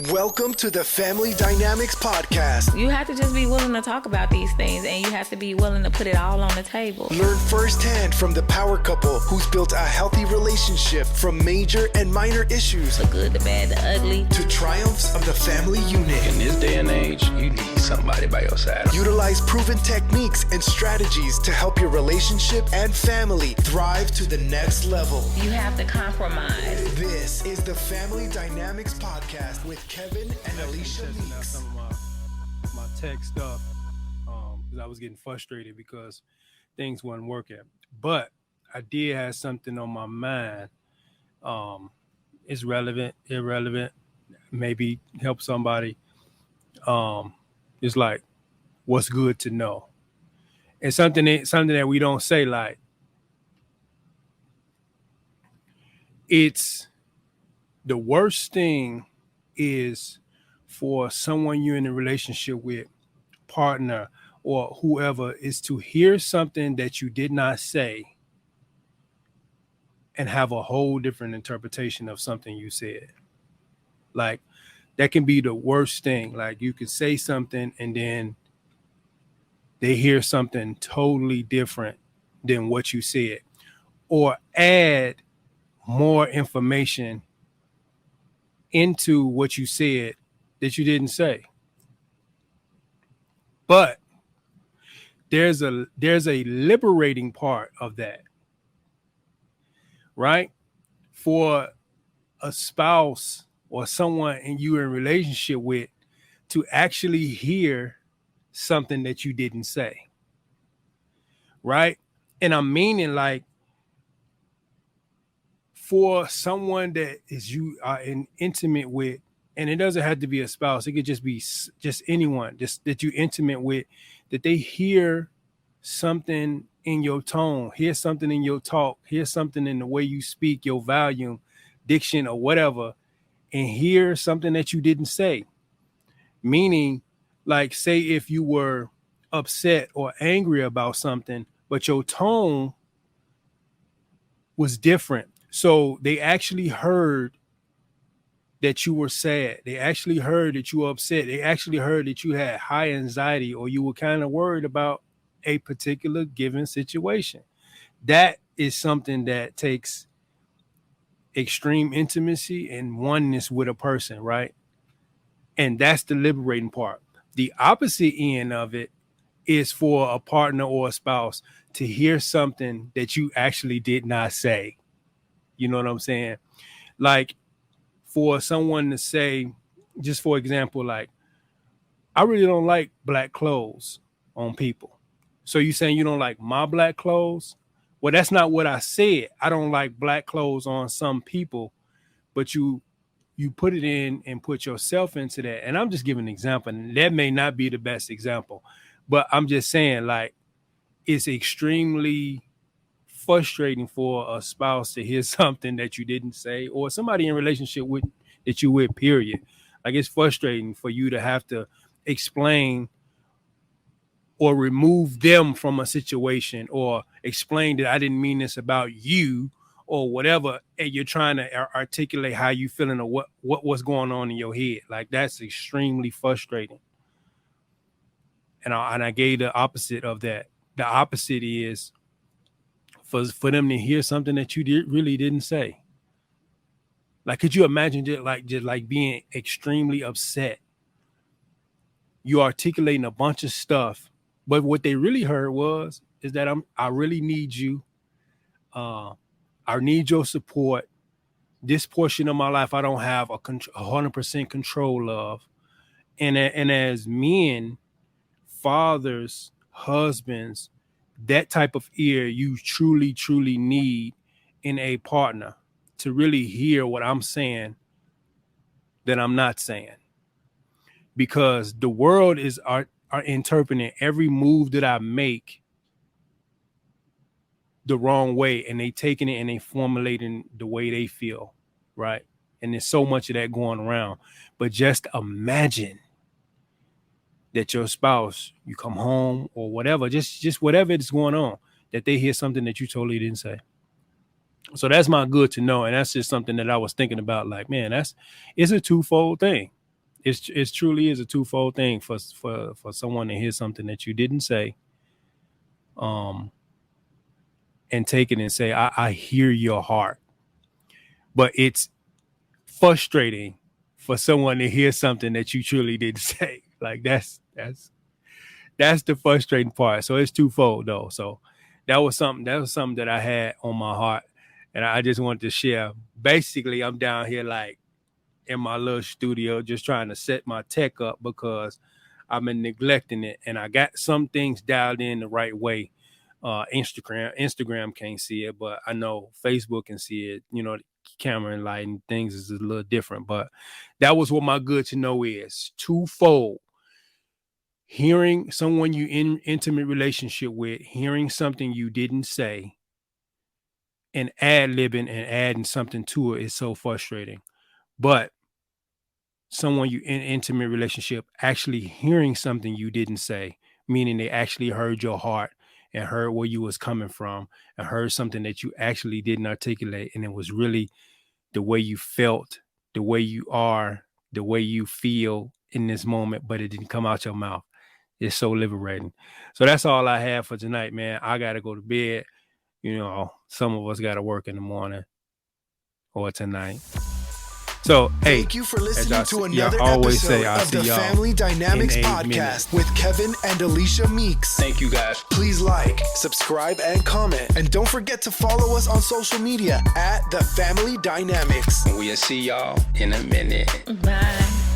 Welcome to the Family Dynamics Podcast. You have to just be willing to talk about these things, and you have to be willing to put it all on the table. Learn firsthand from the power couple who's built a healthy relationship, from major and minor issues, The good, the bad, the ugly, to triumphs of the family unit. In this day and age, you need somebody by your side. Utilize proven techniques and strategies to help your relationship and family thrive to the next level. you have to compromise. This is the Family Dynamics Podcast with Kevin and Alicia Testing out Meeks. some of my tech stuff because I was getting frustrated because things weren't working. But I did have something on my mind. It's relevant, irrelevant, maybe help somebody. It's like, what's good to know? And something that we don't say, like, it's the worst thing is for someone you're in a relationship with, partner, or whoever, is to hear something that you did not say and have a whole different interpretation of something you said. Like, that can be the worst thing. Like, you could say something and then they hear something totally different than what you said, or add more information into what you said that you didn't say. But there's a liberating part of that, right? For a spouse or someone and you're in relationship with to actually hear something that you didn't say, right? And I'm meaning, like, for someone that is you are intimate with, and it doesn't have to be a spouse, it could just be just anyone just that you're intimate with, that they hear something in your tone, hear something in your talk, hear something in the way you speak, your volume, diction, or whatever, and hear something that you didn't say. Meaning, like, say if you were upset or angry about something, but your tone was different. So they actually heard that you were sad. They actually heard that you were upset. They actually heard that you had high anxiety or you were kind of worried about a particular given situation. That is something that takes extreme intimacy and oneness with a person, right? And that's the liberating part. The opposite end of it is for a partner or a spouse to hear something that you actually did not say. You know what I'm saying? Like, for someone to say, just for example, like, I really don't like black clothes on people. So you saying you don't like my black clothes? Well, that's not what I said. I don't like black clothes on some people, but you put it in and put yourself into that. And I'm just giving an example. And that may not be the best example, but I'm just saying, like, it's extremely frustrating for a spouse to hear something that you didn't say, or somebody in relationship with that you with, period. Like, it's frustrating for you to have to explain or remove them from a situation, or explain that I didn't mean this about you or whatever, and you're trying to articulate how you feeling or what was going on in your head. Like, that's extremely frustrating. And I gave the opposite of that. The opposite is for them to hear something that you really didn't say. Like, could you imagine just like being extremely upset? You articulating a bunch of stuff, but what they really heard is that I really need you. I need your support. This portion of my life I don't have 100% control of. And as men, fathers, husbands, that type of ear you truly, truly need in a partner to really hear what I'm saying that I'm not saying. Because the world are interpreting every move that I make the wrong way, and they taking it and they formulating the way they feel, right? And there's so much of that going around. But just imagine that your spouse, you come home or whatever, just whatever is going on, that they hear something that you totally didn't say. So that's my good to know. And that's just something that I was thinking about. Like, man, it's a twofold thing. It's truly is a twofold thing for someone to hear something that you didn't say, and take it and say, I hear your heart. But it's frustrating for someone to hear something that you truly didn't say. Like that's the frustrating part. So it's twofold though. So that was something that I had on my heart, and I just wanted to share. Basically, I'm down here like in my little studio just trying to set my tech up because I've been neglecting it, and I got some things dialed in the right way. Instagram can't see it, but I know Facebook can see it. You know, the camera and light and things is a little different, but that was what my good to know is. Twofold. Hearing someone you in intimate relationship with, hearing something you didn't say, and ad-libbing and adding something to it is so frustrating. But someone you in intimate relationship actually hearing something you didn't say, meaning they actually heard your heart and heard where you was coming from and heard something that you actually didn't articulate, and it was really the way you felt, the way you are, the way you feel in this moment, but it didn't come out your mouth. It's so liberating. So that's all I have for tonight, man. I got to go to bed. You know, some of us got to work in the morning or tonight. So, hey, thank you for listening to another always episode say, I'll of the see y'all Family Dynamics in a podcast with Kevin and Alicia Meeks. Thank you, guys. Please like, subscribe, and comment. And don't forget to follow us on social media at The Family Dynamics. We'll see y'all in a minute. Bye.